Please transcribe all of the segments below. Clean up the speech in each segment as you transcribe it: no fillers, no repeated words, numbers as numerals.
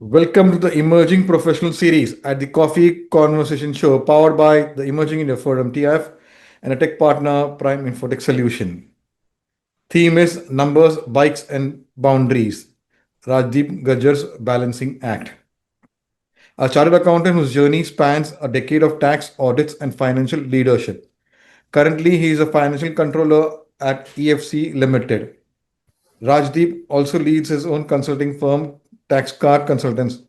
Welcome to the Emerging Professional Series at the Coffee Conversation Show, powered by the Emerging India Forum TEIF and a tech partner, Prime Infotech Solution. Theme is Numbers, Bikes, and Boundaries. Rajdeep Gajjar's Balancing Act. A chartered accountant whose journey spans a decade of tax, audits, and financial leadership. Currently, he is a financial controller at EFC Limited. Rajdeep also leads his own consulting firm, Tax Card Consultants.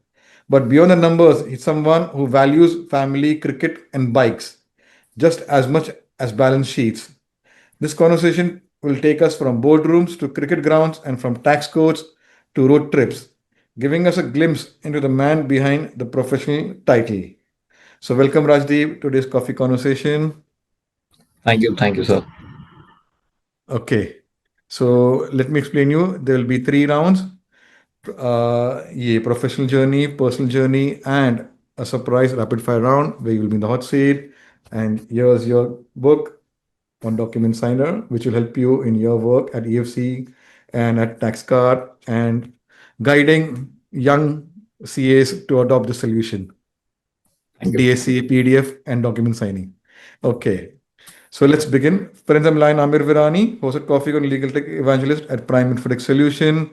But beyond the numbers, he's someone who values family, cricket, and bikes just as much as balance sheets. This conversation will take us from boardrooms to cricket grounds and from tax courts to road trips, giving us a glimpse into the man behind the professional title. So, welcome Rajdeep to today's coffee conversation. Thank you, sir. Okay, so let me explain you. There will be three rounds. ये professional journey, personal journey, and a surprise rapid fire round where you'll be in the hot seat. And here's your book, One Document Signer, which will help you in your work at EFC and at TaxCard and guiding young CAs to adopt the solution, Thank you. DSC, PDF, and document signing. Okay, so let's begin. Friends, I'm Lion Amir Virani, hosted Coffee on Legal Tech Evangelist at Prime Infotech Solution.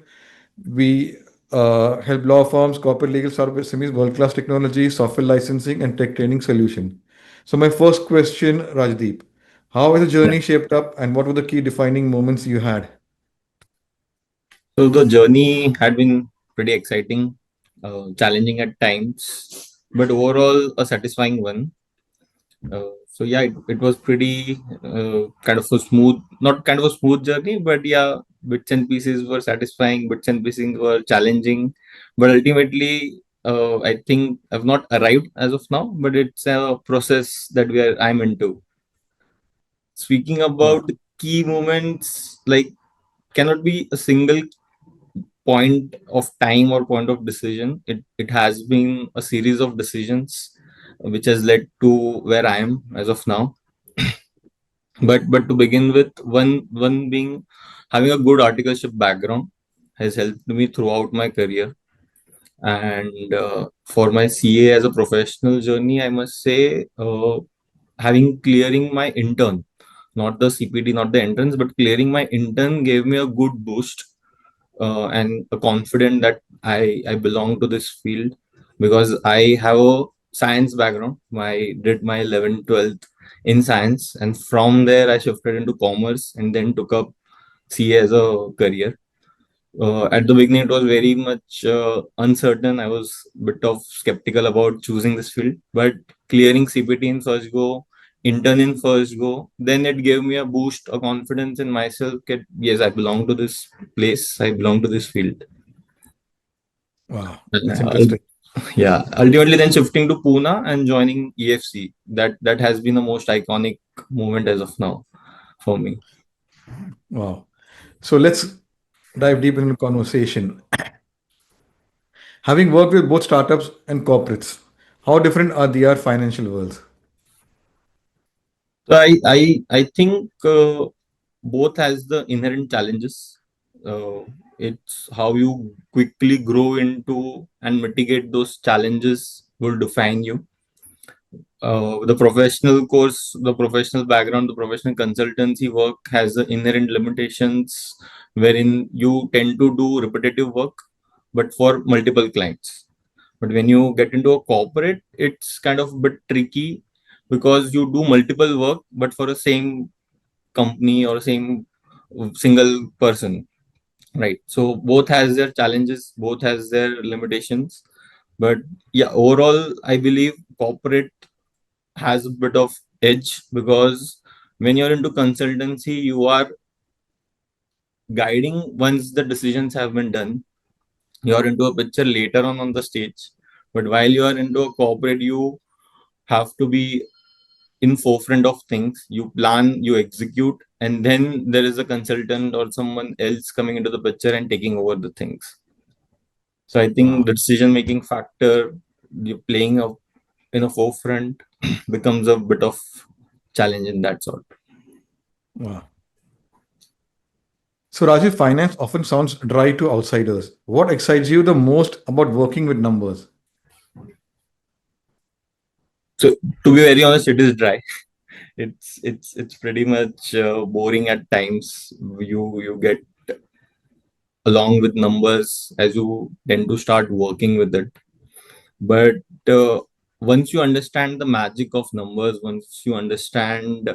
We help law firms, corporate legal startup SMEs, world-class technology, software licensing, and tech training solution. So my first question, Rajdeep, how has the Yeah. journey shaped up, and what were the key defining moments you had? So the journey had been pretty exciting, challenging at times, but overall a satisfying one. So yeah, it was pretty kind of a smooth, not kind of a smooth journey, but yeah, bits and pieces were satisfying, bits and pieces were challenging, but ultimately, I think I've not arrived as of now, but it's a process that I'm into. Speaking Wow. about the key moments, like cannot be a single point of time or point of decision. It has been a series of decisions which has led to where I am as of now. But to begin with, one being having a good articleship background has helped me throughout my career. And for my CA as a professional journey, I must say, having clearing my intern, not the CPD, not the entrance, but clearing my intern gave me a good boost and a confident that I belong to this field because I have a science background. I did my 11th, 12th in science, and from there I shifted into commerce and then took up CA as a career. At the beginning, it was very much uncertain. I was a bit of skeptical about choosing this field, but clearing CPT in first go, intern in first go, then it gave me a boost, a confidence in myself. That yes, I belong to this place. I belong to this field. Wow, that's Uh, interesting. yeah. Ultimately, then shifting to Pune and joining EFC. That has been the most iconic moment as of now for me. Wow. So let's dive deep into the conversation. Having worked with both startups and corporates, how different are their financial worlds? So I think both has the inherent challenges. It's how you quickly grow into and mitigate those challenges will define you. The professional course, the professional background, the professional consultancy work has the inherent limitations wherein you tend to do repetitive work, but for multiple clients. But when you get into a corporate, it's kind of a bit tricky because you do multiple work, but for a same company or same single person, right? So both has their challenges, both has their limitations. But yeah, overall, I believe corporate has a bit of edge because when you're into consultancy, you are guiding once the decisions have been done. You're into a picture later on the stage. But while you are into a corporate, you have to be in forefront of things. You plan, you execute, and then there is a consultant or someone else coming into the picture and taking over the things. So I think Wow. the decision making factor, you playing in a forefront becomes a bit of challenge in that sort. Wow. So, Rajiv, finance often sounds dry to outsiders. What excites you the most about working with numbers? So to be very honest, it is dry. It's pretty much boring at times. You get along with numbers as you tend to start working with it. But uh, once you understand the magic of numbers, once you understand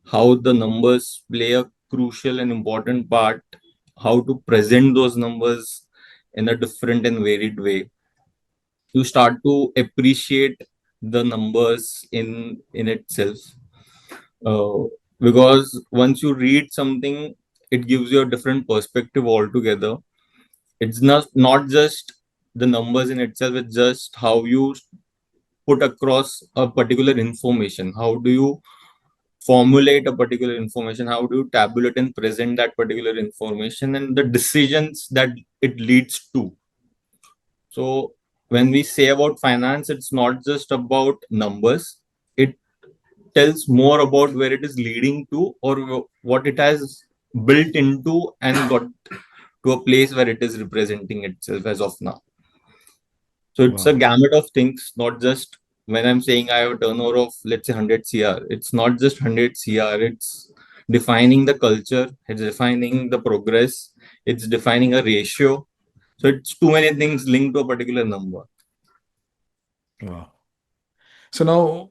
how the numbers play a crucial and important part, how to present those numbers in a different and varied way, you start to appreciate the numbers in itself. uh, because once you read something, it gives you a different perspective altogether. It's not just the numbers in itself, it's just how you put across a particular information, how do you formulate a particular information, how do you tabulate and present that particular information, and the decisions that it leads to. So when we say about finance, it's not just about numbers, it tells more about where it is leading to, or what it has built into and got to a place where it is representing itself as of now. So it's a Wow. gamut of things, not just when I'm saying I have a turnover of, let's say, 100 CR, it's not just 100 CR, it's defining the culture, it's defining the progress, it's defining a ratio. So it's too many things linked to a particular number. Wow. So now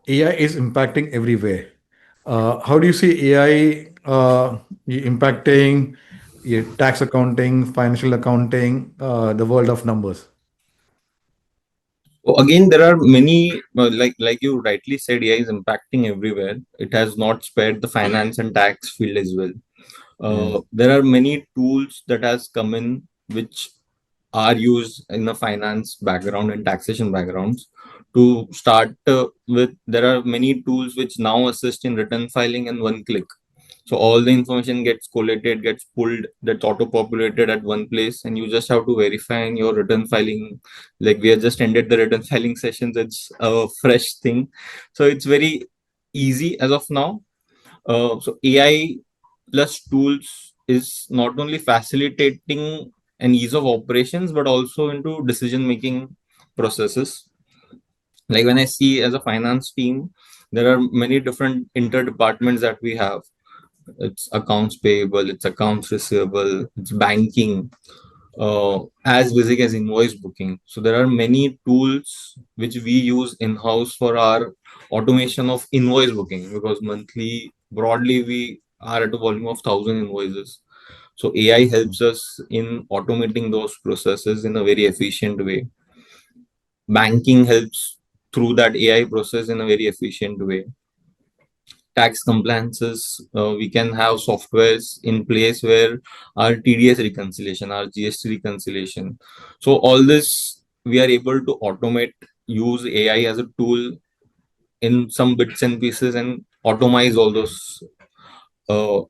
AI is impacting everywhere. How do you see AI impacting tax accounting, financial accounting, the world of numbers? So again, there are many, like you rightly said, AI is impacting everywhere. It has not spared the finance and tax field as well. Mm. There are many tools that has come in which are used in the finance background and taxation backgrounds. To start with, there are many tools which now assist in return filing in one click. So all the information gets collated, gets pulled, that's auto-populated at one place, and you just have to verify in your return filing. Like we have just ended the return filing sessions, it's a fresh thing. So it's very easy as of now. So AI plus tools is not only facilitating an ease of operations, but also into decision making processes. Like when I see as a finance team, there are many different inter departments that we have. It's accounts payable, it's accounts receivable, it's banking, as basic as invoice booking. So there are many tools which we use in house for our automation of invoice booking, because monthly broadly we are at a volume of 1,000 invoices. So AI helps us in automating those processes in a very efficient way. Banking helps through that AI process in a very efficient way. Tax compliances, we can have softwares in place where our TDS reconciliation, our GST reconciliation. So all this we are able to automate, use AI as a tool in some bits and pieces, and automate all those uh,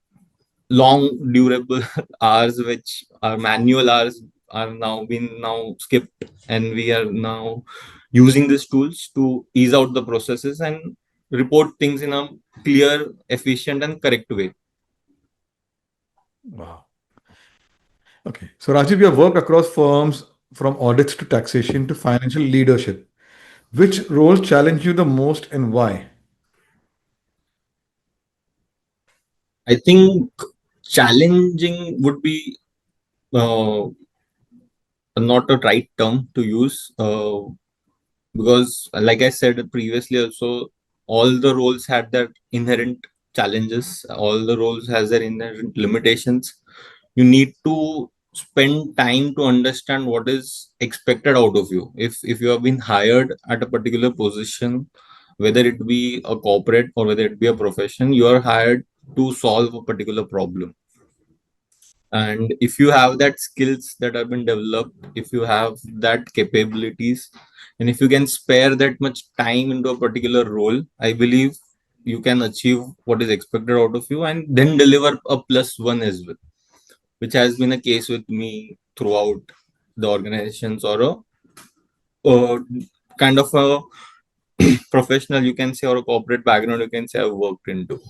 long durable hours, which are manual hours, are now been now skipped, and we are now using these tools to ease out the processes and report things in a clear, efficient, and correct way. Wow. Okay. So, Rajiv, you have worked across firms from audits to taxation to financial leadership. Which roles challenge you the most and why? I think challenging would be uh, not a right term to use, because, like I said previously, also all the roles had their inherent challenges. All the roles has their inherent limitations. You need to spend time to understand what is expected out of you. If you have been hired at a particular position, whether it be a corporate or whether it be a profession, you are hired to solve a particular problem. And if you have that skills that have been developed, if you have that capabilities, and if you can spare that much time into a particular role, I believe you can achieve what is expected out of you and then deliver a plus one as well, which has been a case with me throughout the organizations, or a kind of a professional, you can say, or a corporate background, you can say, I've worked into.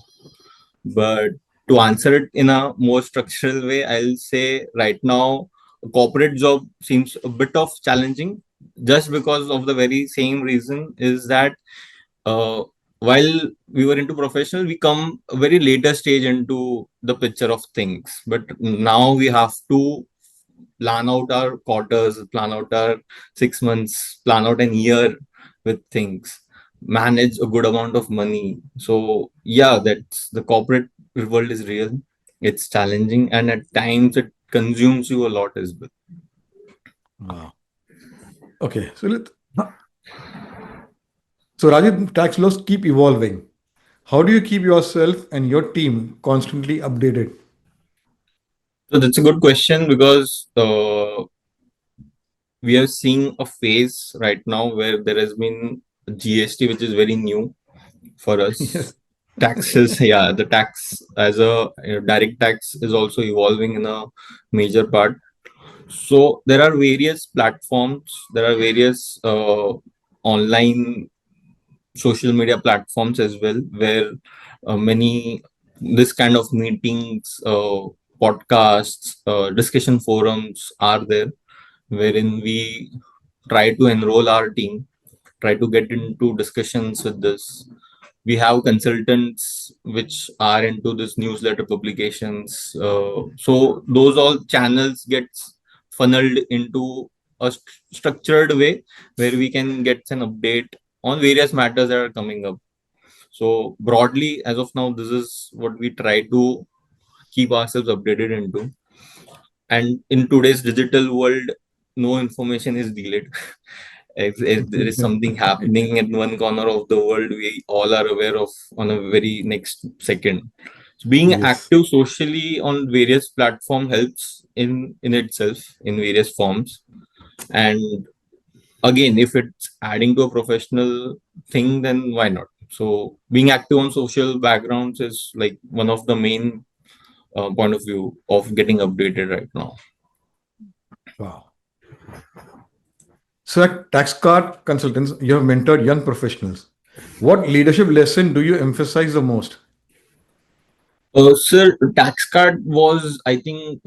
But To answer it in a more structural way, I'll say right now, a corporate job seems a bit of challenging, just because of the very same reason is that uh, while we were into professional, we come a very later stage into the picture of things. But now we have to plan out our quarters, plan out our 6 months, plan out an year with things, manage a good amount of money. So yeah, that's the corporate world is real. It's challenging, and at times it consumes you a lot as well. Wow. Okay. So Rajit, tax laws keep evolving. How do you keep yourself and your team constantly updated? So that's a good question because we are seeing a phase right now where there has been GST, which is very new for us. Yes. Taxes, yeah, the tax as a direct tax is also evolving in a major part. So there are various platforms, there are various online social media platforms as well, where many this kind of meetings, podcasts, discussion forums are there, wherein we try to enroll our team, try to get into discussions with this. We have consultants which are into this newsletter publications. So those all channels gets funneled into a structured way where we can get an update on various matters that are coming up. So broadly, as of now, this is what we try to keep ourselves updated into. And in today's digital world, no information is delayed. If there is something happening in one corner of the world, we all are aware of on a very next second. So being Yes. active socially on various platform helps in itself in various forms. And again, if it's adding to a professional thing, then why not? So being active on social backgrounds is like one of the main point of view of getting updated right now. Wow. So at Tax Card Consultants, you have mentored young professionals. What leadership lesson do you emphasize the most? Sir, tax card was, I think,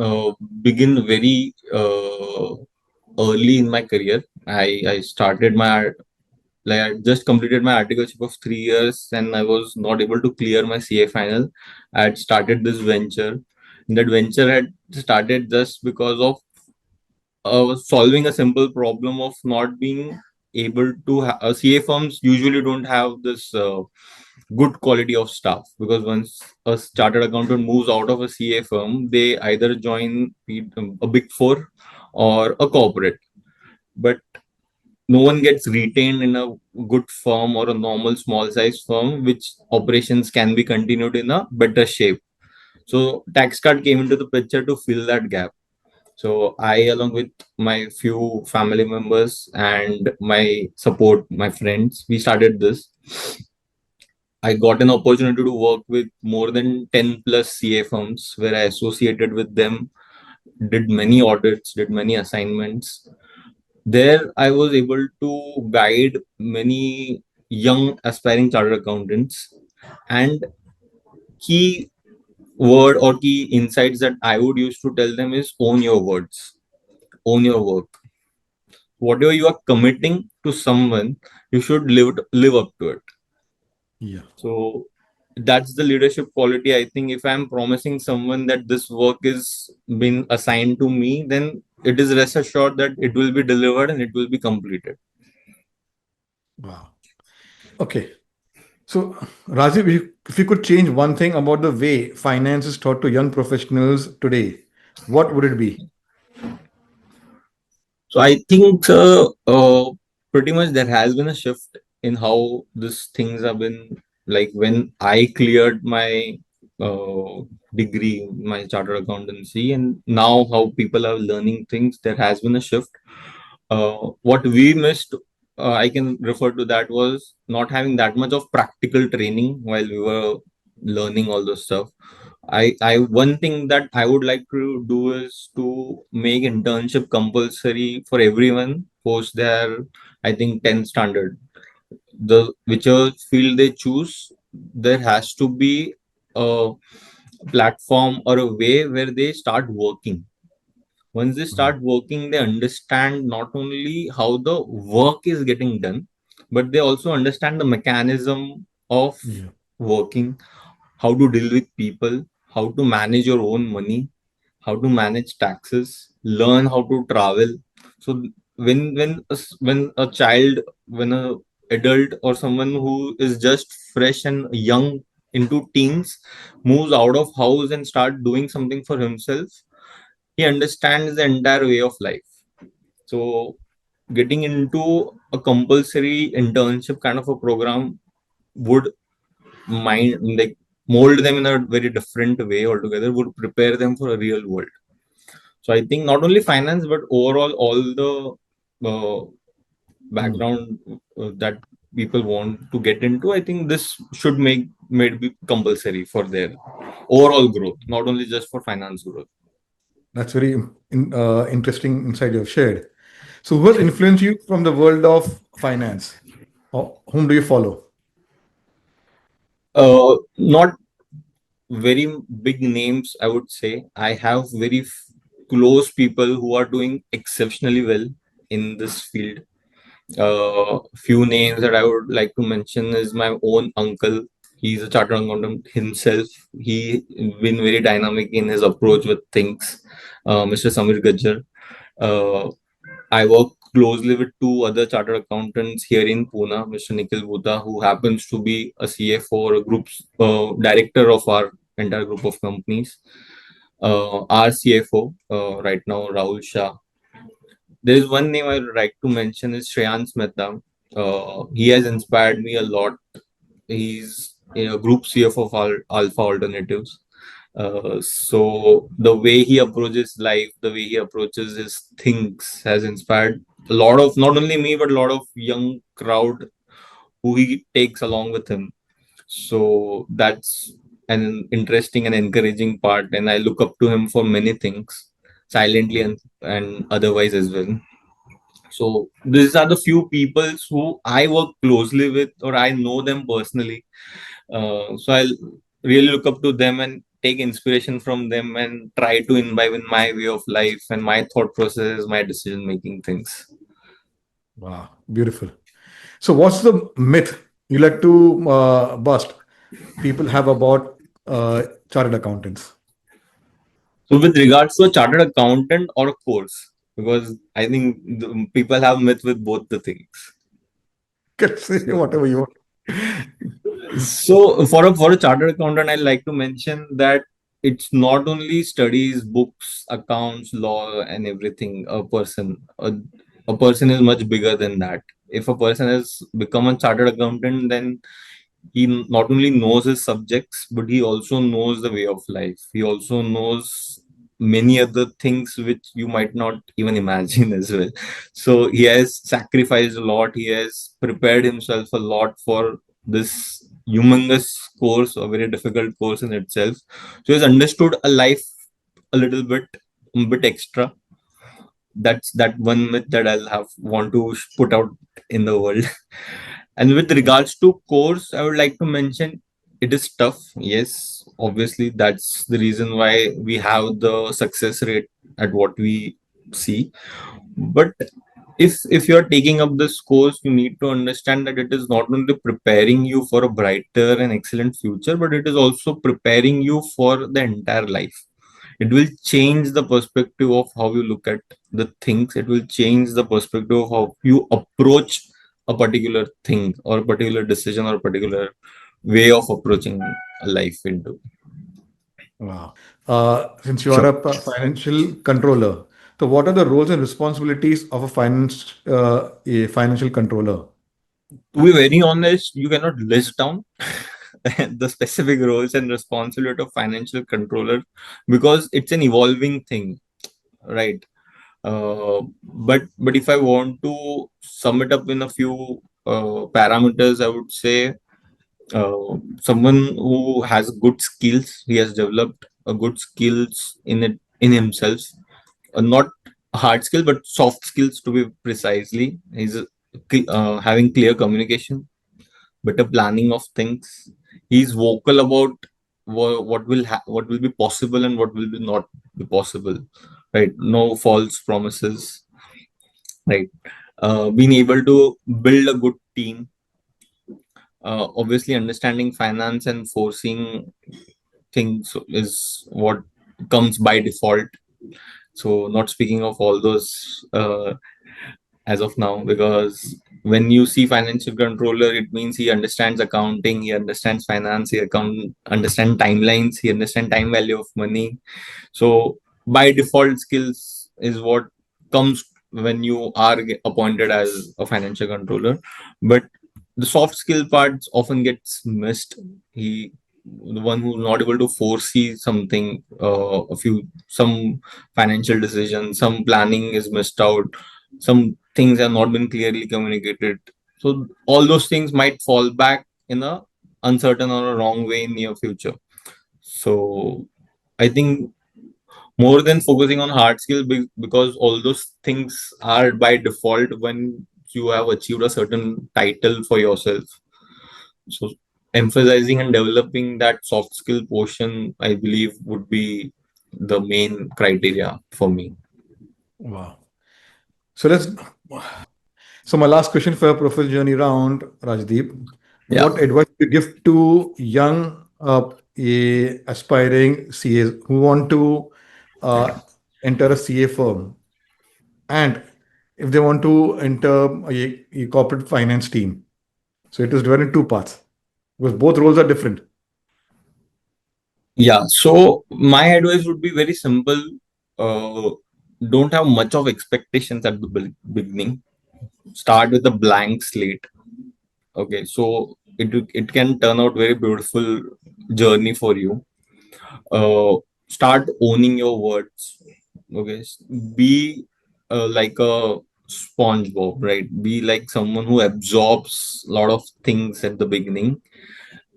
begin very early in my career. I started my like I just completed my articleship of 3 years, and I was not able to clear my CA final. I had started this venture. And that venture had started just because of solving a simple problem of not being able to. CA firms usually don't have this good quality of staff, because once a chartered accountant moves out of a CA firm, they either join a big four or a corporate. But no one gets retained in a good firm or a normal small size firm, which operations can be continued in a better shape. So tax card came into the picture to fill that gap. So I, along with my few family members and my support, my friends, we started this. I got an opportunity to work with more than 10 plus CA firms where I associated with them, did many audits, did many assignments. There, I was able to guide many young aspiring chartered accountants. And key word or key insights that I would use to tell them is own your words, own your work. Whatever you are committing to someone, you should live up to it. Yeah. So that's the leadership quality. I think if I'm promising someone that this work is been assigned to me, then it is rest assured that it will be delivered and it will be completed. Wow. Okay. So, Rajiv, if you could change one thing about the way finance is taught to young professionals today, what would it be? So I think pretty much there has been a shift in how these things have been. Like when I cleared my degree, my chartered accountancy, and now how people are learning things, there has been a shift. What we missed, I can refer to that, was not having that much of practical training while we were learning all this stuff. I one thing that I would like to do is to make internship compulsory for everyone post their, I think, 10th standard. The whichever field they choose, there has to be a platform or a way where they start working. Once they Mm. start working, they understand not only how the work is getting done, but they also understand the mechanism of Yeah. working, how to deal with people, how to manage your own money, how to manage taxes, learn how to travel. So when a child, when a adult or someone who is just fresh and young into teens moves out of house and start doing something for himself, he understands the entire way of life. So getting into a compulsory internship kind of a program would mind like mold them in a very different way altogether, would prepare them for a real world. So I think not only finance but overall all the Mm. background that people want to get into, I think this should make made be compulsory for their overall growth, not only just for finance growth. That's very interesting insight you've shared. So, who has influenced you from the world of finance? Or whom do you follow? Not very big names, I would say. I have very close people who are doing exceptionally well in this field. Few names that I would like to mention is my own uncle. He's a chartered accountant himself. He been very dynamic in his approach with things. Mr. Samir Gajjar. Uh, I work closely with two other chartered accountants here in Pune, Mr. Nikhil Bhuta, who happens to be a CFO or a group's director of our entire group of companies. Our CFO right now, Rahul Shah. There is one name I would like to mention is Shreyans Mehta. He has inspired me a lot. He's a group CFO of Alpha Alternatives. So the way he approaches life, the way he approaches his things has inspired a lot of not only me but a lot of young crowd who he takes along with him. So that's an interesting and encouraging part, and I look up to him for many things, silently and otherwise as well. So these are the few people who I work closely with or I know them personally. So I'll really look up to them and take inspiration from them and try to imbibe in my way of life and my thought process, my decision making things. Wow, beautiful. So, what's the myth you like to bust people have about chartered accountants? So with regards to a chartered accountant or a course, because I think people have myth with both the things. Can say whatever you want. So for a chartered accountant, I like to mention that it's not only studies, books, accounts, law, and everything. A person is much bigger than that. If a person has become a chartered accountant, then he not only knows his subjects, but he also knows the way of life. He also knows many other things which you might not even imagine as well. So he has sacrificed a lot. He has prepared himself a lot for this humongous course, a very difficult course in itself. So he has understood a life a bit extra. That's that one myth that I'll have want to put out in the world. And with regards to course, I would like to mention it is tough. Yes, obviously that's the reason why we have the success rate at what we see. But if you're taking up this course, you need to understand that it is not only preparing you for a brighter and excellent future, but it is also preparing you for the entire life. It will change the perspective of how you look at the things. It will change the perspective of how you approach a particular thing or a particular decision or a particular way of approaching life into. Wow. Since you are Sure. financial controller, so what are the roles and responsibilities of a financial controller? To be very honest, you cannot list down the specific roles and responsibility of financial controller because it's an evolving thing, right? But if I want to sum it up in a few parameters, I would say someone who has good skills, he has developed a good skills in himself, not hard skill but soft skills to be precisely. He's having clear communication, better planning of things. He's vocal about what will be possible and what will be not be possible, right? No false promises, right? Being able to build a good team, obviously understanding finance and foreseeing things is what comes by default. So not speaking of all those as of now, because when you see financial controller, it means he understands accounting, he understands finance, understand timelines, he understand time value of money. So by default, skills is what comes when you are appointed as a financial controller. But the soft skill parts often gets missed. He the one who's not able to foresee something, some financial decisions, some planning is missed out, some things have not been clearly communicated. So all those things might fall back in a uncertain or a wrong way in near future. So I think more than focusing on hard skills, because all those things are by default when you have achieved a certain title for yourself. So emphasizing and developing that soft skill portion, I believe, would be the main criteria for me. Wow. So let's. So my last question for your profile journey round, Rajdeep. Yeah. What advice do you give to young aspiring CAs who want to uh, enter a CA firm, and if they want to enter a corporate finance team? So it is divided in two parts because both roles are different. Yeah. So my advice would be very simple. Uh, don't have much of expectations at the beginning. Start with a blank slate. Okay. So it can turn out very beautiful journey for you. uh, Start owning your words. Okay, be like a SpongeBob, right? Be like someone who absorbs a lot of things at the beginning.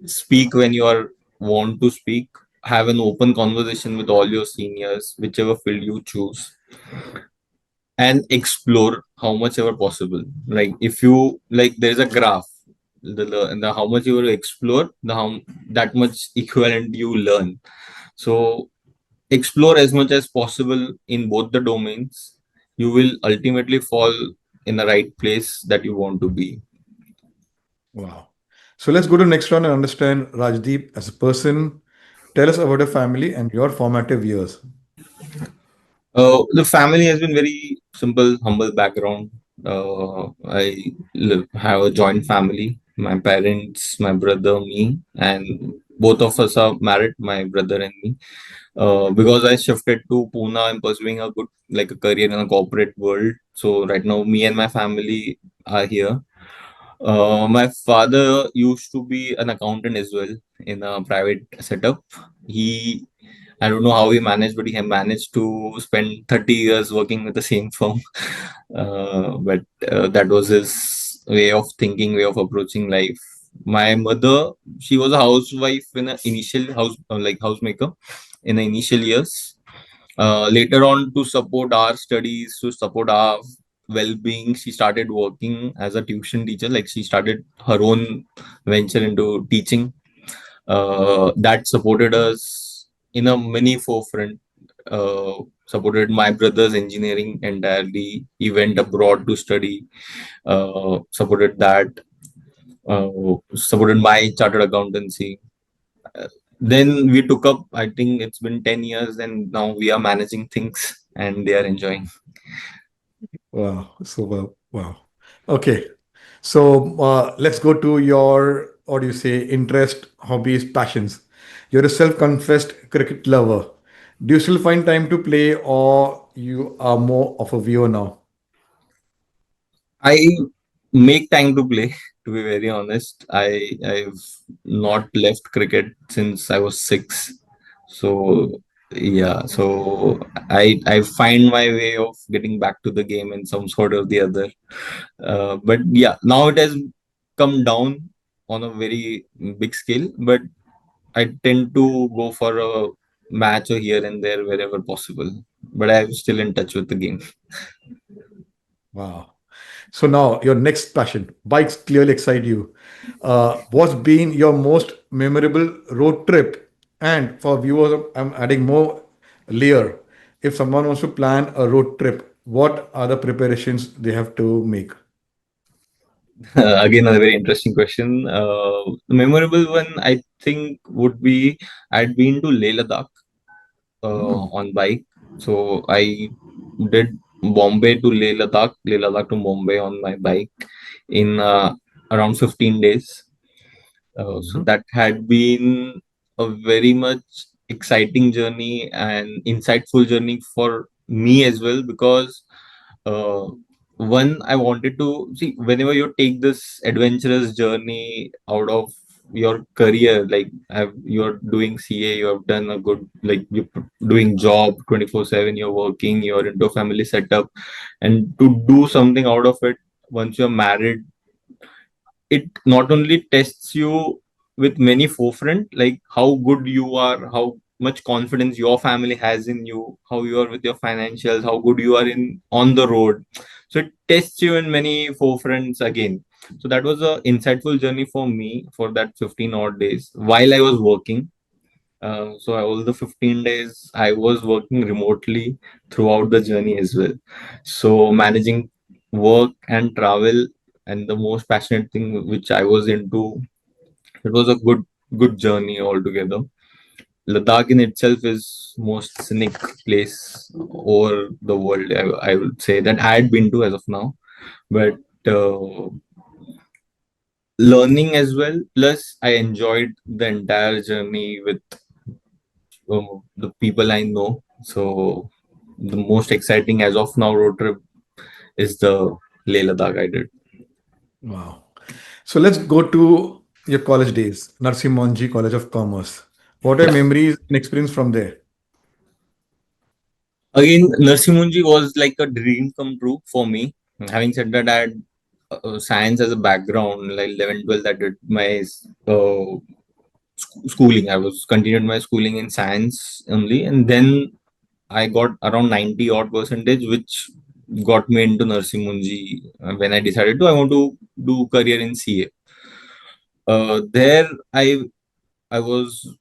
Speak when you are want to speak. Have an open conversation with all your seniors, whichever field you choose, and explore how much ever possible. Like if you like, there's a graph. The how much you will explore, the how that much equivalent you learn. So explore as much as possible in both the domains. You will ultimately fall in the right place that you want to be. Wow. So let's go to the next round and understand Rajdeep as a person. Tell us about your family and your formative years. The family has been very simple, humble background. Have a joint family. My parents, my brother, me, and both of us are married. My brother and me. Because I shifted to Pune, I'm pursuing a good like a career in a corporate world. So right now, me and my family are here. My father used to be an accountant as well in a private setup. He, I don't know how he managed, but he had managed to spend 30 years working with the same firm. But that was his way of thinking, way of approaching life. My mother, she was a housewife in an initial like housemaker in the initial years. Later on, to support our studies, to support our well-being, she started working as a tuition teacher. Like she started her own venture into teaching. That supported us in a many forefront. Supported my brother's engineering entirely. He went abroad to study. Supported that. Supported my chartered accountancy. Uh, then we took up. I think it's been 10 years, and now we are managing things, and they are enjoying. Wow. So, wow. Okay. So, let's go to your, what do you say, interest, hobbies, passions. You're a self-confessed cricket lover. Do you still find time to play, or you are more of a viewer now? I make time to play. To be very honest, I've not left cricket since I was 6. So yeah, so I find my way of getting back to the game in some sort or the other. But yeah, now it has come down on a very big scale. But I tend to go for a match or here and there wherever possible. But I'm still in touch with the game. Wow. So now your next passion, bikes clearly excite you. What's been your most memorable road trip And for viewers, I'm adding more layer. If someone wants to plan a road trip, what are the preparations they have to make? Again, a very interesting question. The memorable one I think would be I'd been to Leh Ladakh Hmm. on bike. So I did Bombay to Leh Ladakh, Leh Ladakh to Bombay on my bike in around 15 days. So Mhm. that had been a very much exciting journey and insightful journey for me as well, because uh, one, I wanted to see whenever you take this adventurous journey out of your career, like you're doing CA, you have done a good, like you're doing job 24/7, you're working, you're into a family setup, and to do something out of it once you're married, it not only tests you with many forefront, like how good you are, how much confidence your family has in you, how you are with your financials, how good you are in on the road. So it tests you in many forefronts again. So that was a insightful journey for me for that 15 odd days while I was working. So all the 15 days I was working remotely throughout the journey as well. So managing work and travel, and the most passionate thing which I was into, it was a good journey altogether. Ladakh in itself is most scenic place over the world. I would say that I had been to as of now, but uh, learning as well. Plus, I enjoyed the entire journey with the people I know. So the most exciting as of now road trip is the Leh Ladakh I did. Wow. So let's go to your college days, Narsimhanji College of Commerce. What are your Yeah. memories and experience from there? Again, Narsimunji was like a dream come true for me. Having said that, I had science as a background, like 11, 12, I did my schooling. I was continued my schooling in science only, and then I got around 90 odd percentage, which got me into Narsimunji when I decided to I want to do career in CA. There I was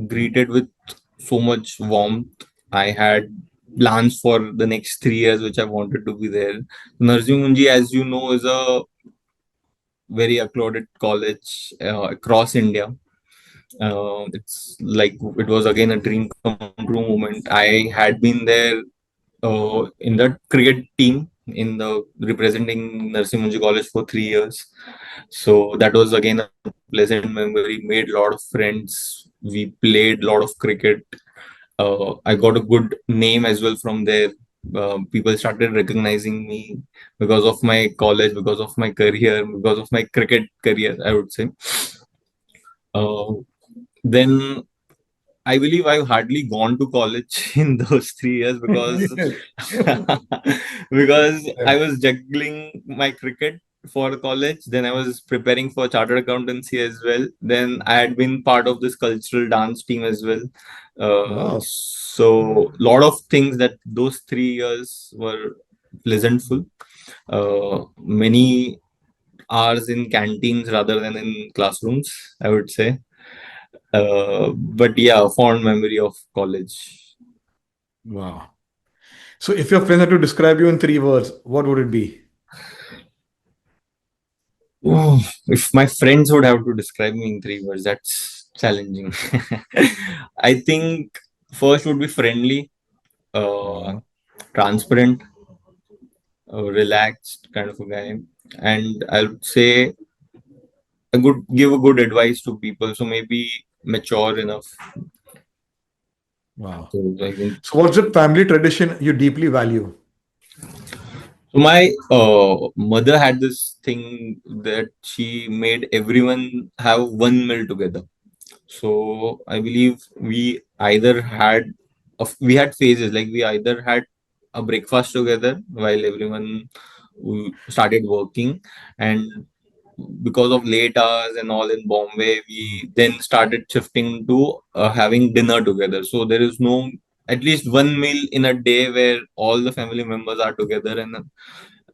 greeted with so much warmth. I had plans for the next 3 years, which I wanted to be there. Narsing Munji, as you know, is a very acclaimed college across India. It's like it was again a dream come true moment. I had been there in the cricket team in the representing Narsing Munji College for 3 years. So that was again a pleasant memory. Made a lot of friends. We played a lot of cricket. I got a good name as well from there. People started recognizing me because of my college, because of my career, because of my cricket career, I would say. Uh, then I believe I've hardly gone to college in those 3 years because Yes. because Yeah. I was juggling my cricket for college. Then I was preparing for chartered accountancy as well. Then I had been part of this cultural dance team as well. Wow. So lot of things that those 3 years were pleasantful. Many hours in canteens rather than in classrooms, I would say. But yeah, fond memory of college. Wow. So if your friends had to describe you in 3 words, what would it be? Oh, if my friends would have to describe me in 3 words, that's challenging. I think first would be friendly, uh, Wow. transparent, relaxed kind of a guy, and I would say I could give a good advice to people. So maybe mature enough. Wow. So I think So what's the family tradition you deeply value? so. My mother had this thing that she made everyone have one meal together. So I believe we had phases, like we either had a breakfast together while everyone started working, and because of late hours and all in Bombay, we then started shifting to having dinner together. So there is no at least one meal in a day where all the family members are together and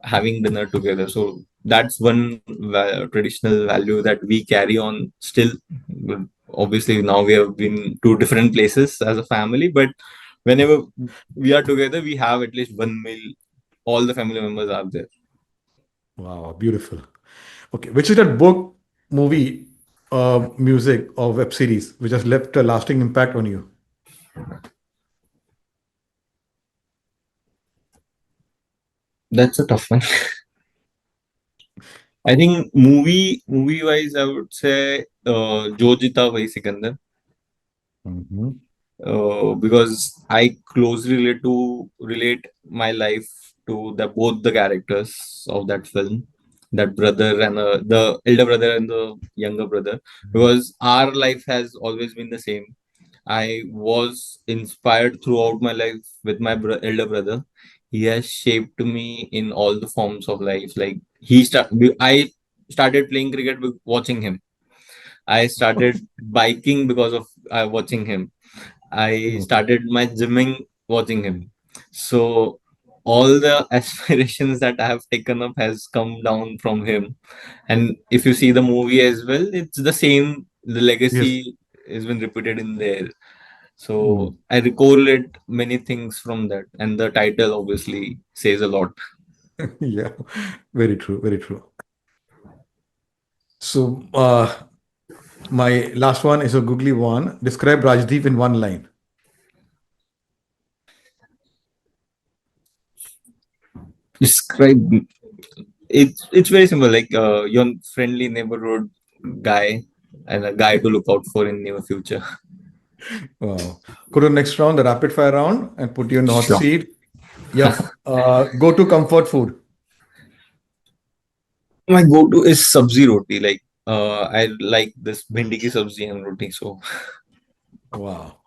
having dinner together. So that's one traditional value that we carry on still Obviously, now we have been to different places as a family, but whenever we are together, we have at least one meal. All the family members are there. Wow, beautiful. Okay, which is that book, movie, music, or web series which has left a lasting impact on you? That's a tough one. I think movie wise, I would say Jo Jita Wahi Sikandar, Mhm. because I closely relate my life to the both the characters of that film, that brother and the elder brother and the younger brother, because our life has always been the same. I was inspired throughout my life with my elder brother. He has shaped me in all the forms of life. Like I started playing cricket watching him. I started biking because of watching him. I Okay. started my gymming watching him. So all the aspirations that I have taken up has come down from him. And if you see the movie as well, it's the same. The Yes. legacy has been repeated in there. So Mm. I recollect many things from that, and the title obviously says a lot. Yeah, very true, very true. So, my last one is a googly one. Describe Rajdeep in one line. Describe it's very simple, like your friendly neighborhood guy and a guy to look out for in near future. Wow. Go to the next round, the rapid fire round, and put you in the hot Sure. seat. Yep. Go to comfort food. My go-to is sabzi roti. Like I like this bhindi ki sabzi and roti. So Wow.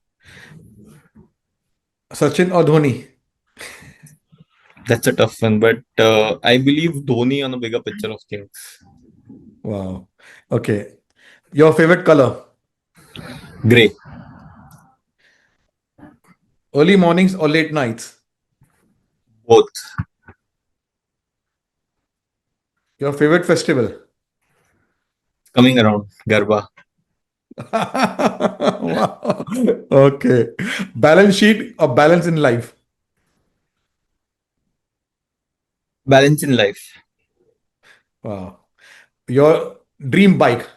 Sachin or Dhoni? that's a tough one. But I believe Dhoni on a bigger picture of things. Wow. Okay. Your favorite color? Gray. Early mornings or late nights? Both. Your favorite festival? Coming around. Garba. Wow. Okay. Balance sheet or balance in life? Balance in life. Wow. Your dream bike?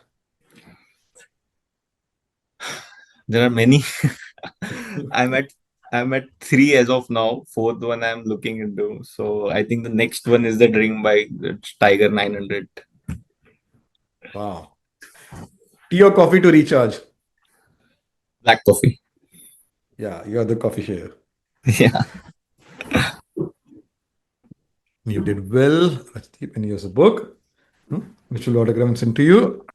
There are many. I'm at I'm at three as of now. Fourth one I'm looking into. So I think the next one is the dream bike, the Tiger 900. Wow. Tea or coffee to recharge? Black coffee. Yeah, you're the coffee share. Yeah. You did well. Let's keep and here's a book, which will autograph and send to you.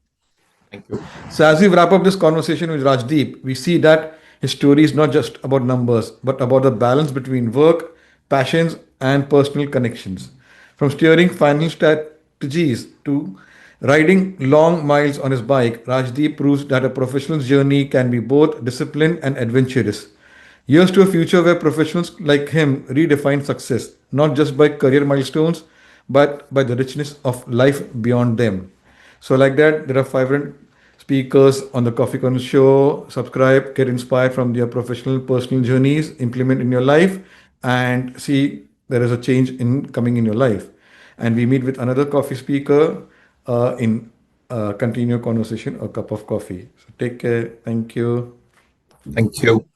Thank you. So, as we wrap up this conversation with Rajdeep, we see that his story is not just about numbers, but about the balance between work, passions, and personal connections. From steering final strategies to riding long miles on his bike, Rajdeep proves that a professional's journey can be both disciplined and adventurous. Here's to a future where professionals like him redefine success, not just by career milestones, but by the richness of life beyond them. So, like that, there are 500 speakers on the Coffee Con show. Subscribe, get inspired from their professional, personal journeys, implement in your life, and see there is a change in coming in your life. And we meet with another coffee speaker in continue conversation, a cup of coffee. So, take care. Thank you. Thank you.